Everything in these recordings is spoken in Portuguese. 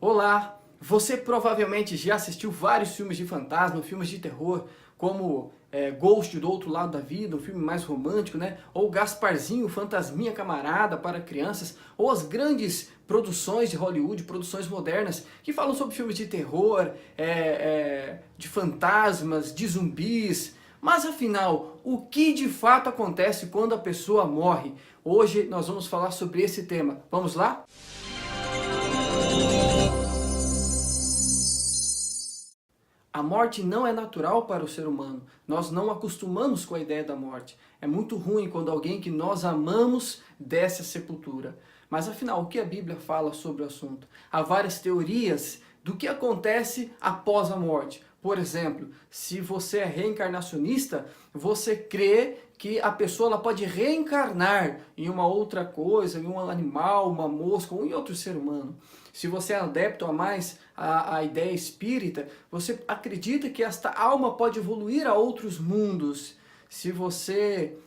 Olá! Você provavelmente já assistiu vários filmes de fantasma, filmes de terror, como Ghost do Outro Lado da Vida, um filme mais romântico, né? Ou Gasparzinho, Fantasminha Camarada para crianças, ou as grandes produções de Hollywood, produções modernas, que falam sobre filmes de terror, de fantasmas, de zumbis. Mas afinal, o que de fato acontece quando a pessoa morre? Hoje nós vamos falar sobre esse tema. Vamos lá? A morte não é natural para o ser humano. Nós não acostumamos com a ideia da morte. É muito ruim quando alguém que nós amamos desce à sepultura. Mas afinal, o que a Bíblia fala sobre o assunto? Há várias teorias do que acontece após a morte. Por exemplo, se você é reencarnacionista, você crê que a pessoa ela pode reencarnar em uma outra coisa, em um animal, uma mosca ou em outro ser humano. Se você é adepto a mais a ideia espírita, você acredita que esta alma pode evoluir a outros mundos. Se você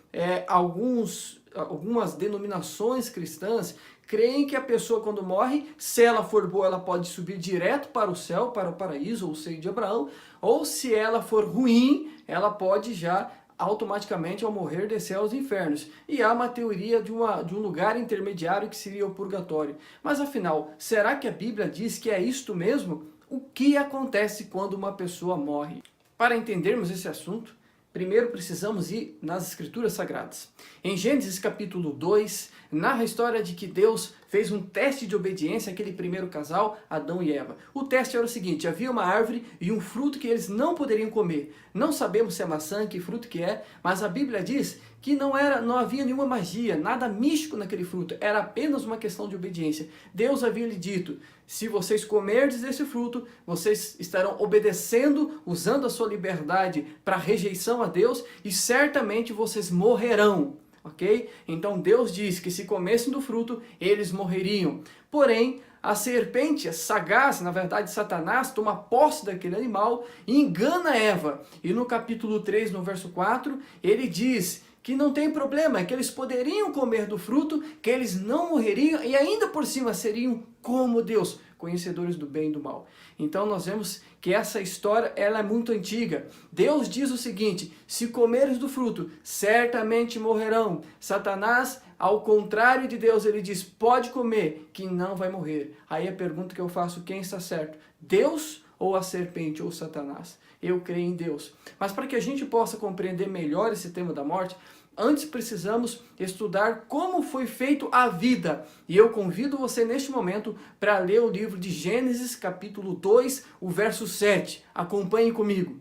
algumas denominações cristãs creem que a pessoa quando morre, se ela for boa, ela pode subir direto para o céu, para o paraíso, ou o seio de Abraão, ou se ela for ruim, ela pode já automaticamente ao morrer descer aos infernos. E há uma teoria de um lugar intermediário que seria o purgatório. Mas afinal, será que a Bíblia diz que é isto mesmo? O que acontece quando uma pessoa morre? Para entendermos esse assunto, primeiro precisamos ir nas Escrituras Sagradas. Em Gênesis capítulo 2, narra a história de que Deus fez um teste de obediência àquele primeiro casal, Adão e Eva. O teste era o seguinte: havia uma árvore e um fruto que eles não poderiam comer. Não sabemos se é maçã, que fruto que é, mas a Bíblia diz que não havia nenhuma magia, nada místico naquele fruto, era apenas uma questão de obediência. Deus havia lhe dito: se vocês comerdes desse fruto, vocês estarão obedecendo, usando a sua liberdade para rejeição a Deus, e certamente vocês morrerão. Ok? Então Deus diz que se comessem do fruto, eles morreriam. Porém, a serpente, sagaz, na verdade Satanás, toma posse daquele animal e engana Eva. E no capítulo 3, no verso 4, ele diz que não tem problema, que eles poderiam comer do fruto, que eles não morreriam e ainda por cima seriam como Deus, conhecedores do bem e do mal. Então nós vemos que essa história ela é muito antiga. Deus diz o seguinte: se comeres do fruto, certamente morrerão. Satanás, ao contrário de Deus, ele diz: pode comer, que não vai morrer. Aí a pergunta que eu faço: quem está certo? Deus ou a serpente ou Satanás? Eu creio em Deus. Mas para que a gente possa compreender melhor esse tema da morte, antes precisamos estudar como foi feito a vida. E eu convido você neste momento para ler o livro de Gênesis, capítulo 2, o verso 7. Acompanhe comigo.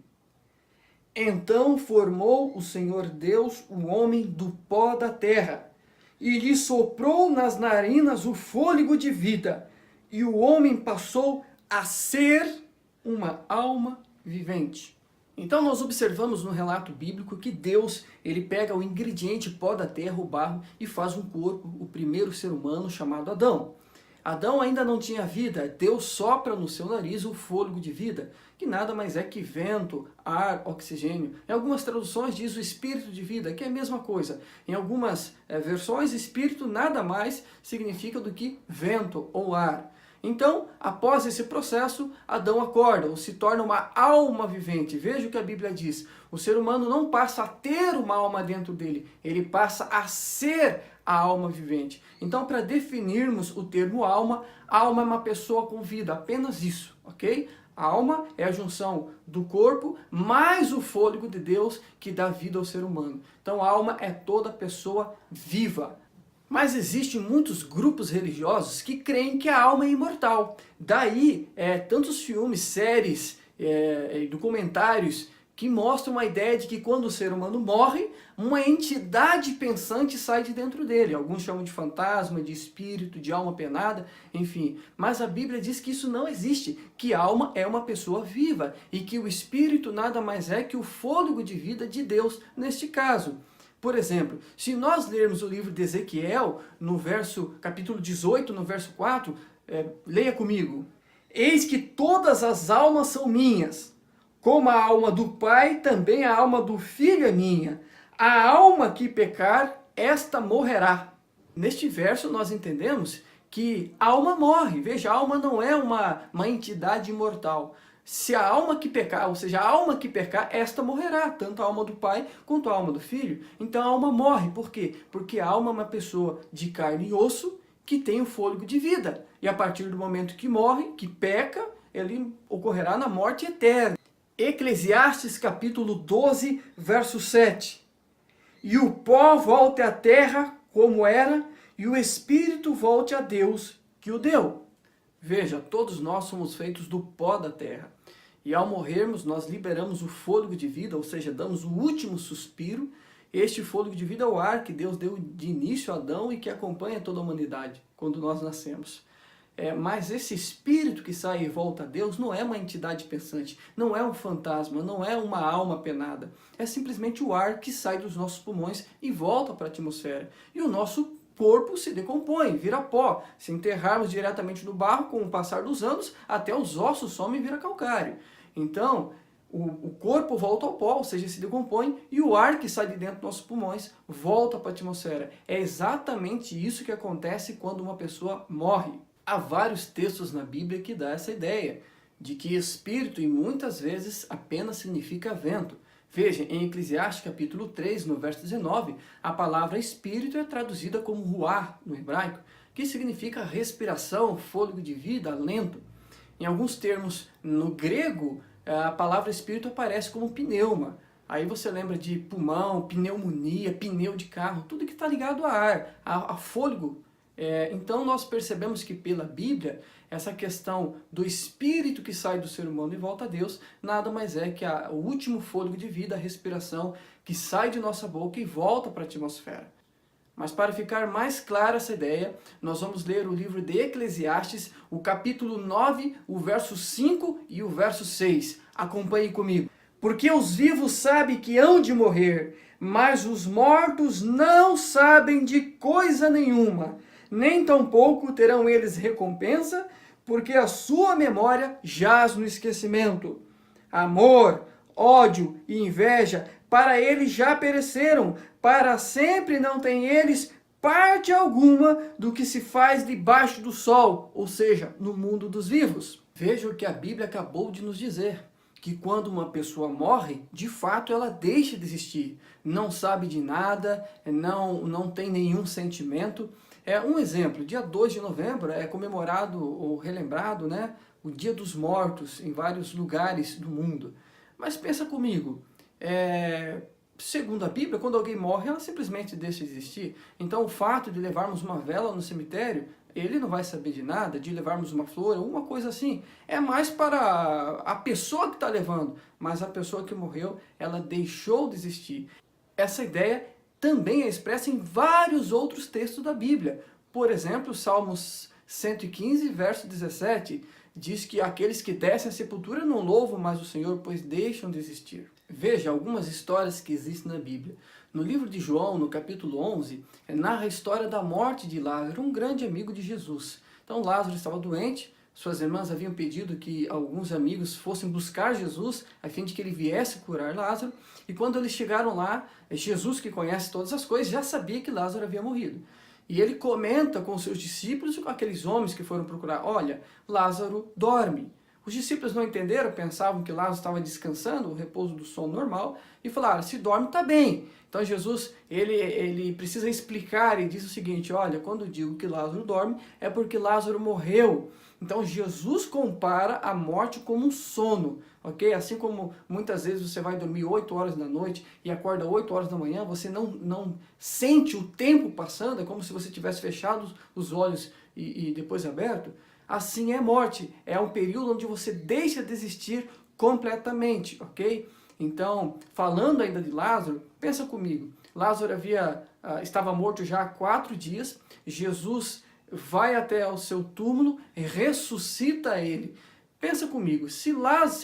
Então formou o Senhor Deus o homem do pó da terra, e lhe soprou nas narinas o fôlego de vida, e o homem passou a ser uma alma vivente. Então nós observamos no relato bíblico que Deus, ele pega o ingrediente pó da terra, o barro, e faz um corpo, o primeiro ser humano chamado Adão. Adão ainda não tinha vida, Deus sopra no seu nariz o fôlego de vida, que nada mais é que vento, ar, oxigênio. Em algumas traduções diz o espírito de vida, que é a mesma coisa. Em algumas versões, espírito nada mais significa do que vento ou ar. Então, após esse processo, Adão acorda, ou se torna uma alma vivente. Veja o que a Bíblia diz: o ser humano não passa a ter uma alma dentro dele, ele passa a ser a alma vivente. Então, para definirmos o termo alma, alma é uma pessoa com vida, apenas isso, ok? A alma é a junção do corpo mais o fôlego de Deus que dá vida ao ser humano. Então, a alma é toda pessoa viva. Mas existem muitos grupos religiosos que creem que a alma é imortal. Daí, tantos filmes, séries, documentários que mostram a ideia de que quando o ser humano morre, uma entidade pensante sai de dentro dele. Alguns chamam de fantasma, de espírito, de alma penada, enfim. Mas a Bíblia diz que isso não existe, que a alma é uma pessoa viva e que o espírito nada mais é que o fôlego de vida de Deus neste caso. Por exemplo, se nós lermos o livro de Ezequiel, no capítulo 18, no verso 4, leia comigo. Eis que todas as almas são minhas, como a alma do Pai, também a alma do Filho é minha. A alma que pecar, esta morrerá. Neste verso nós entendemos que a alma morre. Veja, a alma não é uma entidade imortal. Se a alma que pecar, ou seja, a alma que pecar, esta morrerá, tanto a alma do pai quanto a alma do filho. Então a alma morre. Por quê? Porque a alma é uma pessoa de carne e osso que tem o fôlego de vida. E a partir do momento que morre, que peca, ele ocorrerá na morte eterna. Eclesiastes capítulo 12, verso 7. E o pó volte à terra como era, e o espírito volte a Deus que o deu. Veja, todos nós somos feitos do pó da terra. E ao morrermos, nós liberamos o fôlego de vida, ou seja, damos o último suspiro. Este fôlego de vida é o ar que Deus deu de início a Adão e que acompanha toda a humanidade quando nós nascemos. Mas esse espírito que sai e volta a Deus não é uma entidade pensante, não é um fantasma, não é uma alma penada. É simplesmente o ar que sai dos nossos pulmões e volta para a atmosfera. E o nosso corpo se decompõe, vira pó. Se enterrarmos diretamente no barro, com o passar dos anos, até os ossos somem e vira calcário. Então, o corpo volta ao pó, ou seja, se decompõe, e o ar que sai de dentro dos nossos pulmões volta para a atmosfera. É exatamente isso que acontece quando uma pessoa morre. Há vários textos na Bíblia que dão essa ideia, de que espírito, e muitas vezes, apenas significa vento. Veja, em Eclesiastes capítulo 3, no verso 19, a palavra espírito é traduzida como ruach no hebraico, que significa respiração, fôlego de vida, alento. Em alguns termos no grego, a palavra espírito aparece como pneuma. Aí você lembra de pulmão, pneumonia, pneu de carro, tudo que está ligado a ar, a fôlego. Então nós percebemos que pela Bíblia, essa questão do espírito que sai do ser humano e volta a Deus, nada mais é que o último fôlego de vida, a respiração que sai de nossa boca e volta para a atmosfera. Mas para ficar mais clara essa ideia, nós vamos ler o livro de Eclesiastes, o capítulo 9, o verso 5 e o verso 6. Acompanhe comigo. Porque os vivos sabem que hão de morrer, mas os mortos não sabem de coisa nenhuma, nem tampouco terão eles recompensa, porque a sua memória jaz no esquecimento. Amor, ódio e inveja, para eles já pereceram, para sempre não têm eles parte alguma do que se faz debaixo do sol, ou seja, no mundo dos vivos. Veja o que a Bíblia acabou de nos dizer, que quando uma pessoa morre, de fato ela deixa de existir, não sabe de nada, não tem nenhum sentimento. Um exemplo, dia 2 de novembro é comemorado ou relembrado, né, o Dia dos Mortos em vários lugares do mundo. Mas pensa comigo, segundo a Bíblia, quando alguém morre, ela simplesmente deixa de existir. Então o fato de levarmos uma vela no cemitério, ele não vai saber de nada, de levarmos uma flor, alguma coisa assim. É mais para a pessoa que está levando, mas a pessoa que morreu, ela deixou de existir. Essa ideia também é expressa em vários outros textos da Bíblia. Por exemplo, Salmos 115, verso 17, diz que aqueles que descem à sepultura não louvam mais o Senhor, pois deixam de existir. Veja algumas histórias que existem na Bíblia. No livro de João, no capítulo 11, narra a história da morte de Lázaro, um grande amigo de Jesus. Então Lázaro estava doente, suas irmãs haviam pedido que alguns amigos fossem buscar Jesus, a fim de que ele viesse curar Lázaro. E quando eles chegaram lá, Jesus, que conhece todas as coisas, já sabia que Lázaro havia morrido. E ele comenta com seus discípulos e com aqueles homens que foram procurar, olha, Lázaro dorme. Os discípulos não entenderam, pensavam que Lázaro estava descansando, o repouso do sono normal, e falaram, se dorme está bem. Então Jesus, ele precisa explicar e diz o seguinte, olha, quando eu digo que Lázaro dorme, é porque Lázaro morreu. Então Jesus compara a morte como um sono, ok? Assim como muitas vezes você vai dormir 8 horas da noite e acorda 8 horas da manhã, você não sente o tempo passando, é como se você tivesse fechado os olhos e depois aberto. Assim é morte, é um período onde você deixa de existir completamente, ok? Então, falando ainda de Lázaro, pensa comigo, Lázaro estava morto já há 4 dias, Jesus vai até ao seu túmulo e ressuscita ele. Pensa comigo, se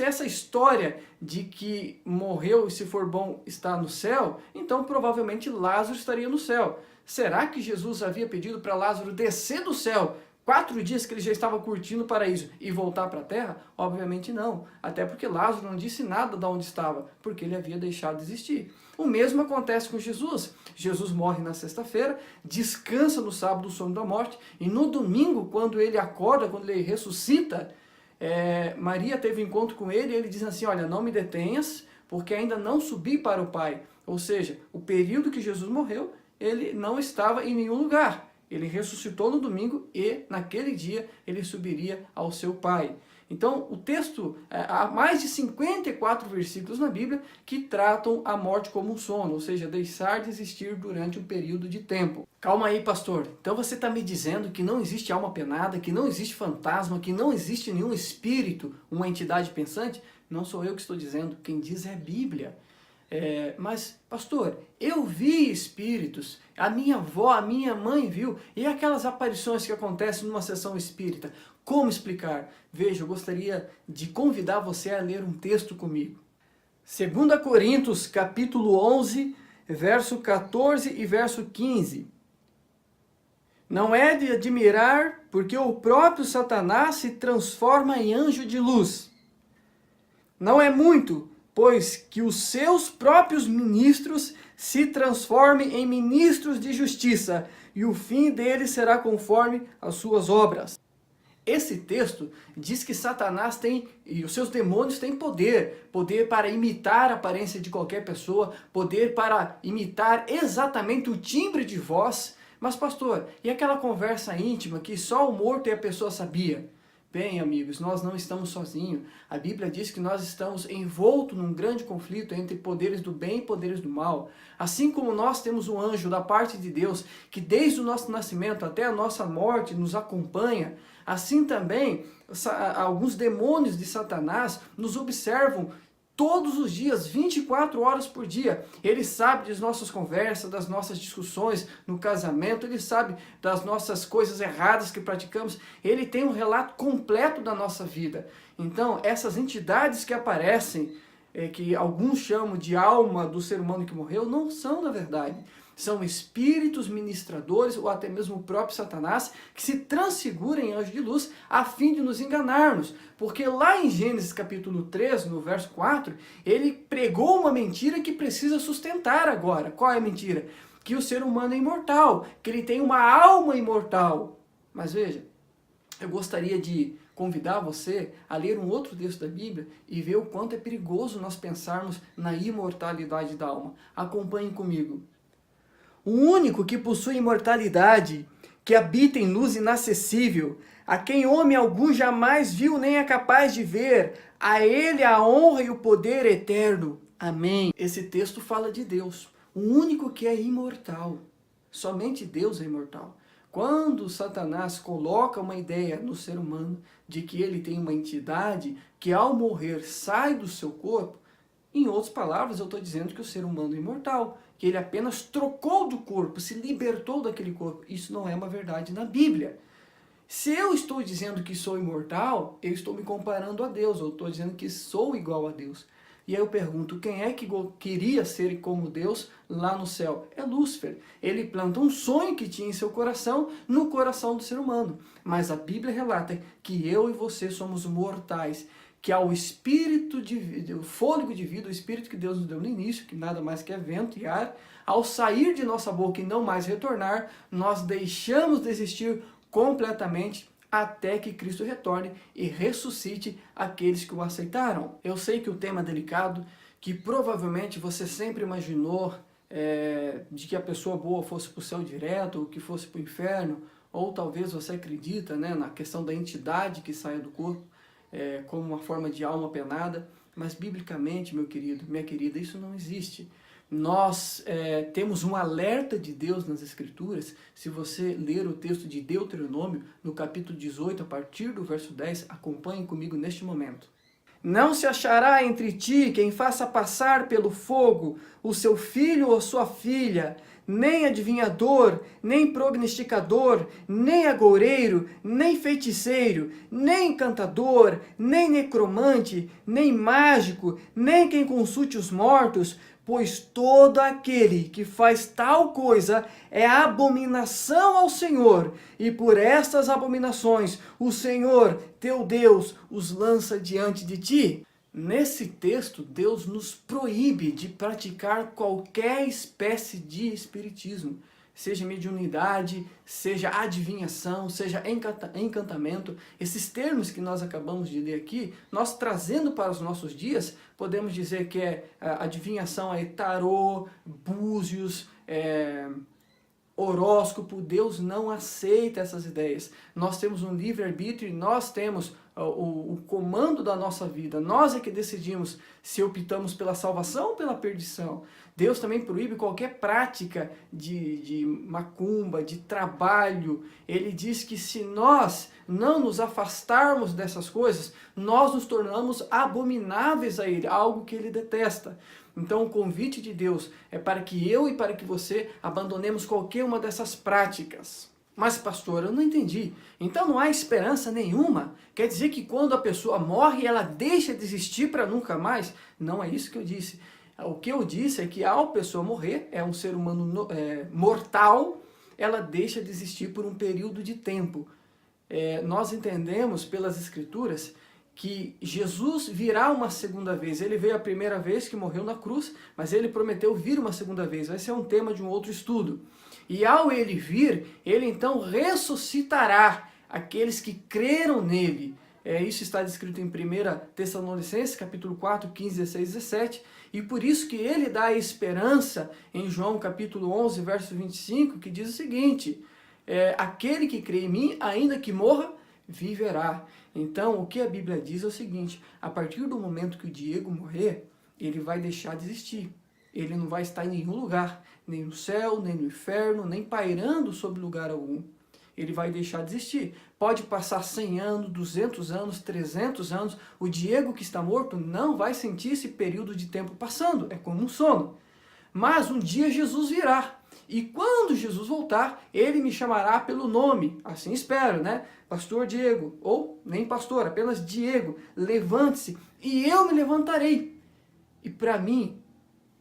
essa história de que morreu e se for bom está no céu, então provavelmente Lázaro estaria no céu. Será que Jesus havia pedido para Lázaro descer do céu 4 dias que ele já estava curtindo o paraíso e voltar para a terra? Obviamente não. Até porque Lázaro não disse nada de onde estava, porque ele havia deixado de existir. O mesmo acontece com Jesus. Jesus morre na sexta-feira, descansa no sábado do sono da morte, e no domingo, quando ele acorda, quando ele ressuscita, Maria teve um encontro com ele e ele diz assim, olha, não me detenhas, porque ainda não subi para o Pai. Ou seja, o período que Jesus morreu, ele não estava em nenhum lugar. Ele ressuscitou no domingo e naquele dia ele subiria ao seu Pai. Então o texto, há mais de 54 versículos na Bíblia que tratam a morte como um sono, ou seja, deixar de existir durante um período de tempo. Calma aí, pastor. Então você está me dizendo que não existe alma penada, que não existe fantasma, que não existe nenhum espírito, uma entidade pensante? Não sou eu que estou dizendo, quem diz é a Bíblia. Mas, pastor, eu vi espíritos, a minha avó, a minha mãe viu, e aquelas aparições que acontecem numa sessão espírita, como explicar? Veja, eu gostaria de convidar você a ler um texto comigo. 2 Coríntios, capítulo 11, verso 14 e verso 15. Não é de admirar, porque o próprio Satanás se transforma em anjo de luz. Não é muito, pois que os seus próprios ministros se transformem em ministros de justiça, e o fim deles será conforme as suas obras. Esse texto diz que Satanás tem, e os seus demônios têm poder para imitar a aparência de qualquer pessoa, poder para imitar exatamente o timbre de voz. Mas pastor, e aquela conversa íntima que só o morto e a pessoa sabia? Bem, amigos, nós não estamos sozinhos. A Bíblia diz que nós estamos envoltos num grande conflito entre poderes do bem e poderes do mal. Assim como nós temos um anjo da parte de Deus, que desde o nosso nascimento até a nossa morte nos acompanha, assim também alguns demônios de Satanás nos observam todos os dias, 24 horas por dia. Ele sabe das nossas conversas, das nossas discussões no casamento, ele sabe das nossas coisas erradas que praticamos, ele tem um relato completo da nossa vida. Então, essas entidades que aparecem, que alguns chamam de alma do ser humano que morreu, não são na verdade. São espíritos ministradores, ou até mesmo o próprio Satanás, que se transfigura em anjo de luz a fim de nos enganarmos. Porque lá em Gênesis capítulo 3, no verso 4, ele pregou uma mentira que precisa sustentar agora. Qual é a mentira? Que o ser humano é imortal, que ele tem uma alma imortal. Mas veja, eu gostaria de convidar você a ler um outro texto da Bíblia e ver o quanto é perigoso nós pensarmos na imortalidade da alma. Acompanhem comigo. O único que possui imortalidade, que habita em luz inacessível, a quem homem algum jamais viu nem é capaz de ver, a ele a honra e o poder eterno. Amém. Esse texto fala de Deus, o único que é imortal. Somente Deus é imortal. Quando Satanás coloca uma ideia no ser humano de que ele tem uma entidade que ao morrer sai do seu corpo, em outras palavras, eu estou dizendo que o ser humano é imortal, que ele apenas trocou do corpo, se libertou daquele corpo. Isso não é uma verdade na Bíblia. Se eu estou dizendo que sou imortal, eu estou me comparando a Deus, eu estou dizendo que sou igual a Deus. E aí eu pergunto, quem é que queria ser como Deus lá no céu? É Lúcifer. Ele planta um sonho que tinha em seu coração, no coração do ser humano. Mas a Bíblia relata que eu e você somos mortais, que ao espírito de vida, o fôlego de vida, o espírito que Deus nos deu no início, que nada mais que é vento e ar, ao sair de nossa boca e não mais retornar, nós deixamos de existir completamente até que Cristo retorne e ressuscite aqueles que o aceitaram. Eu sei que o tema é delicado, que provavelmente você sempre imaginou de que a pessoa boa fosse para o céu direto, ou que fosse para o inferno, ou talvez você acredita na questão da entidade que saia do corpo, como uma forma de alma penada, mas biblicamente, meu querido, minha querida, isso não existe. Nós temos um alerta de Deus nas Escrituras. Se você ler o texto de Deuteronômio, no capítulo 18, a partir do verso 10, acompanhe comigo neste momento. Não se achará entre ti quem faça passar pelo fogo o seu filho ou sua filha, nem adivinhador, nem prognosticador, nem agoureiro, nem feiticeiro, nem encantador, nem necromante, nem mágico, nem quem consulte os mortos, pois todo aquele que faz tal coisa é abominação ao Senhor, e por estas abominações o Senhor, teu Deus, os lança diante de ti. Nesse texto, Deus nos proíbe de praticar qualquer espécie de espiritismo, seja mediunidade, seja adivinhação, seja encantamento. Esses termos que nós acabamos de ler aqui, nós trazendo para os nossos dias, podemos dizer que adivinhação é tarô, búzios, horóscopo. Deus não aceita essas ideias. Nós temos um livre-arbítrio e nós temos o comando da nossa vida. Nós é que decidimos se optamos pela salvação ou pela perdição. Deus também proíbe qualquer prática de macumba, de trabalho. Ele diz que se nós não nos afastarmos dessas coisas, nós nos tornamos abomináveis a Ele, algo que Ele detesta. Então o convite de Deus é para que eu e para que você abandonemos qualquer uma dessas práticas. Mas pastor, eu não entendi. Então não há esperança nenhuma? Quer dizer que quando a pessoa morre, ela deixa de existir para nunca mais? Não é isso que eu disse. O que eu disse é que ao pessoa morrer, é um ser humano mortal, ela deixa de existir por um período de tempo. Nós entendemos pelas Escrituras que Jesus virá uma segunda vez. Ele veio a primeira vez que morreu na cruz, mas ele prometeu vir uma segunda vez. Vai ser um tema de um outro estudo. E ao ele vir, ele então ressuscitará aqueles que creram nele. Isso está descrito em 1 Tessalonicenses, capítulo 4, 15, 16, 17. E por isso que ele dá a esperança em João capítulo 11, verso 25, que diz o seguinte: aquele que crê em mim, ainda que morra, viverá. Então, o que a Bíblia diz é o seguinte: a partir do momento que o Diego morrer, ele vai deixar de existir. Ele não vai estar em nenhum lugar, nem no céu, nem no inferno, nem pairando sobre lugar algum. Ele vai deixar de existir. Pode passar 100 anos, 200 anos, 300 anos, o Diego que está morto não vai sentir esse período de tempo passando, é como um sono. Mas um dia Jesus virá. E quando Jesus voltar, ele me chamará pelo nome, assim espero, né? Pastor Diego, ou nem pastor, apenas Diego, levante-se e eu me levantarei. E para mim,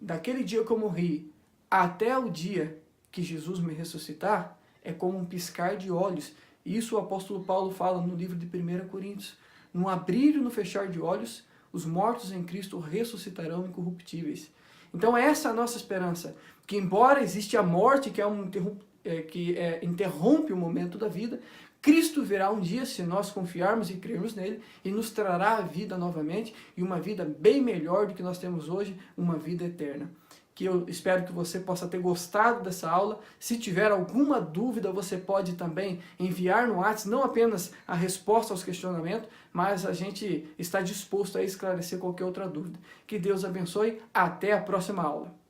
daquele dia que eu morri até o dia que Jesus me ressuscitar, é como um piscar de olhos. Isso o apóstolo Paulo fala no livro de 1 Coríntios. No abrir e no fechar de olhos, os mortos em Cristo ressuscitarão incorruptíveis. Então essa é a nossa esperança, que embora existe a morte, que interrompe o momento da vida, Cristo virá um dia, se nós confiarmos e crermos nele, e nos trará a vida novamente, e uma vida bem melhor do que nós temos hoje, uma vida eterna. Que eu espero que você possa ter gostado dessa aula. Se tiver alguma dúvida, você pode também enviar no WhatsApp, não apenas a resposta aos questionamentos, mas a gente está disposto a esclarecer qualquer outra dúvida. Que Deus abençoe, até a próxima aula.